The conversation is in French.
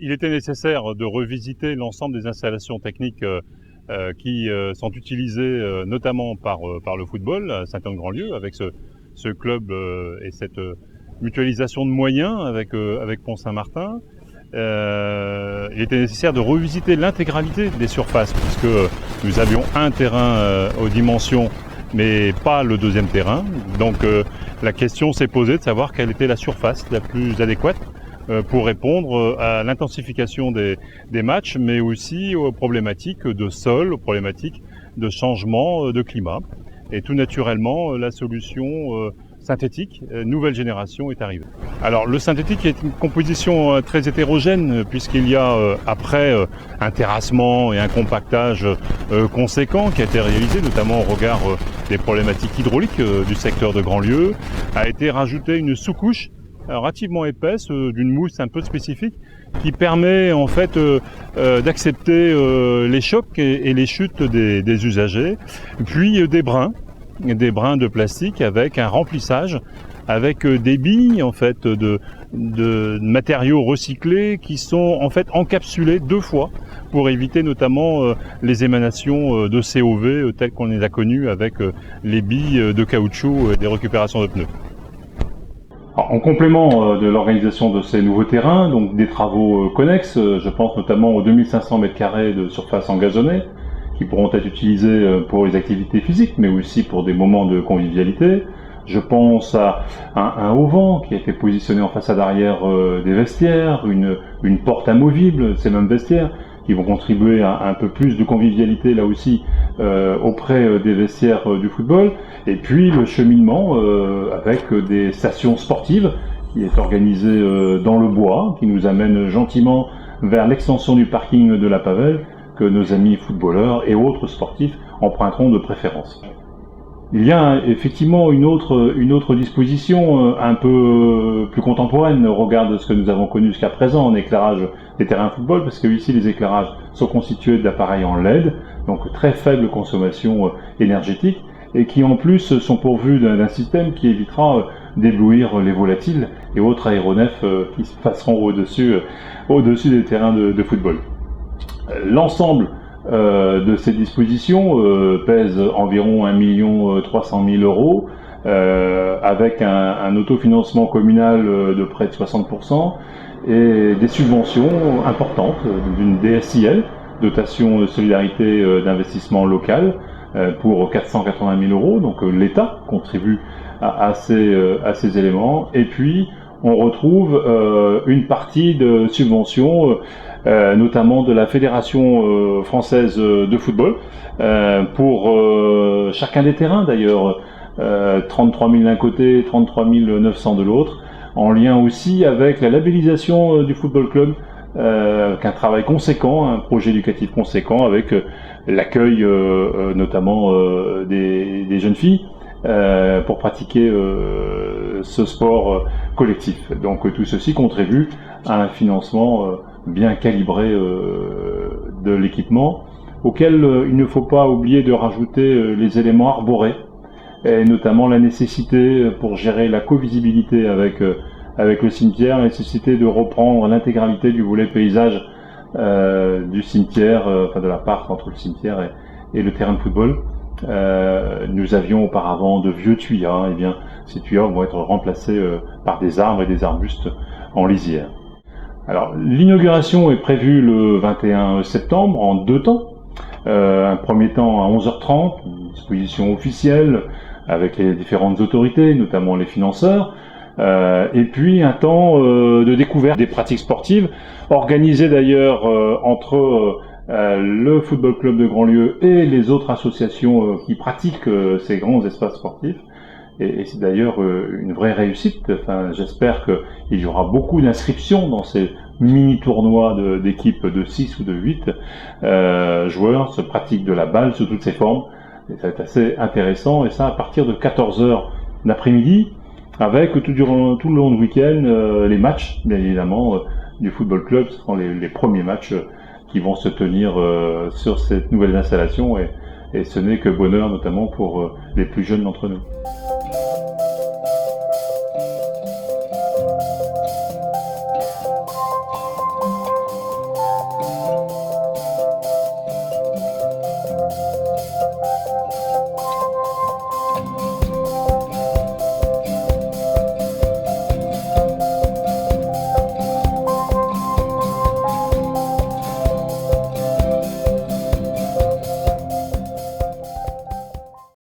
Il était nécessaire de revisiter l'ensemble des installations techniques qui sont utilisées notamment par le football à Saint-Anne-Grandlieu, avec ce club et cette mutualisation de moyens avec Pont-Saint-Martin. Il était nécessaire de revisiter l'intégralité des surfaces, puisque nous avions un terrain aux dimensions, mais pas le deuxième terrain. Donc la question s'est posée de savoir quelle était la surface la plus adéquate pour répondre à l'intensification des matchs, mais aussi aux problématiques de sol, aux problématiques de changement de climat. Et tout naturellement, la solution synthétique, nouvelle génération, est arrivée. Alors le synthétique est une composition très hétérogène, puisqu'il y a après un terrassement et un compactage conséquent qui a été réalisé, notamment au regard des problématiques hydrauliques du secteur de Grandlieu. A été rajoutée une sous-couche relativement épaisse, d'une mousse un peu spécifique, qui permet en fait d'accepter les chocs et les chutes des usagers. Puis des brins de plastique avec un remplissage, avec des billes en fait de matériaux recyclés qui sont en fait encapsulés 2 fois pour éviter notamment les émanations de COV telles qu'on les a connues avec les billes de caoutchouc et des récupérations de pneus. En complément de l'organisation de ces nouveaux terrains, donc des travaux connexes, je pense notamment aux 2500 m² de surface engazonnée, qui pourront être utilisés pour les activités physiques, mais aussi pour des moments de convivialité. Je pense à un auvent qui a été positionné en façade arrière des vestiaires, une porte amovible de ces mêmes vestiaires, qui vont contribuer à un peu plus de convivialité là aussi auprès des vestiaires du football. Et puis le cheminement avec des stations sportives qui est organisé dans le bois, qui nous amène gentiment vers l'extension du parking de la Pavelle que nos amis footballeurs et autres sportifs emprunteront de préférence. Il y a effectivement une autre disposition un peu plus contemporaine au regard de ce que nous avons connu jusqu'à présent en éclairage des terrains de football, parce que ici les éclairages sont constitués d'appareils en LED, donc très faible consommation énergétique, et qui en plus sont pourvus d'un système qui évitera d'éblouir les volatiles et autres aéronefs qui se passeront au-dessus des terrains de football. L'ensemble de ces dispositions pèse environ 1 300 000 euros, avec un autofinancement communal de près de 60% et des subventions importantes d'une DSIL, dotation de solidarité d'investissement local, pour 480 000 euros. Donc l'État contribue à ces éléments. Et puis on retrouve une partie de subventions notamment de la Fédération française de football, pour chacun des terrains d'ailleurs, 33 000 d'un côté, 33 900 de l'autre, en lien aussi avec la labellisation du football club, avec un travail conséquent, un projet éducatif conséquent, avec l'accueil notamment des jeunes filles pour pratiquer ce sport collectif. Donc tout ceci contribue à un financement bien calibré de l'équipement, auquel il ne faut pas oublier de rajouter les éléments arborés, et notamment la nécessité pour gérer la covisibilité avec le cimetière, la nécessité de reprendre l'intégralité du volet paysage du cimetière, enfin de la part entre le cimetière et le terrain de football. Nous avions auparavant de vieux tuyas, et bien ces tuyas vont être remplacés par des arbres et des arbustes en lisière. Alors l'inauguration est prévue le 21 septembre en 2 temps. Un premier temps à 11h30, une disposition officielle avec les différentes autorités, notamment les financeurs, et puis un temps de découverte des pratiques sportives, organisé d'ailleurs entre le Football Club de Grandlieu et les autres associations qui pratiquent ces grands espaces sportifs. Et c'est d'ailleurs une vraie réussite. Enfin, j'espère qu'il y aura beaucoup d'inscriptions dans ces mini tournoi d'équipes de 6 ou de 8 joueurs se pratiquent de la balle sous toutes ses formes. Et ça va être assez intéressant, et ça à partir de 14h l'après-midi, avec tout le long du week-end les matchs, bien évidemment, du football club. Ce seront les premiers matchs qui vont se tenir sur cette nouvelle installation, et ce n'est que bonheur, notamment pour les plus jeunes d'entre nous.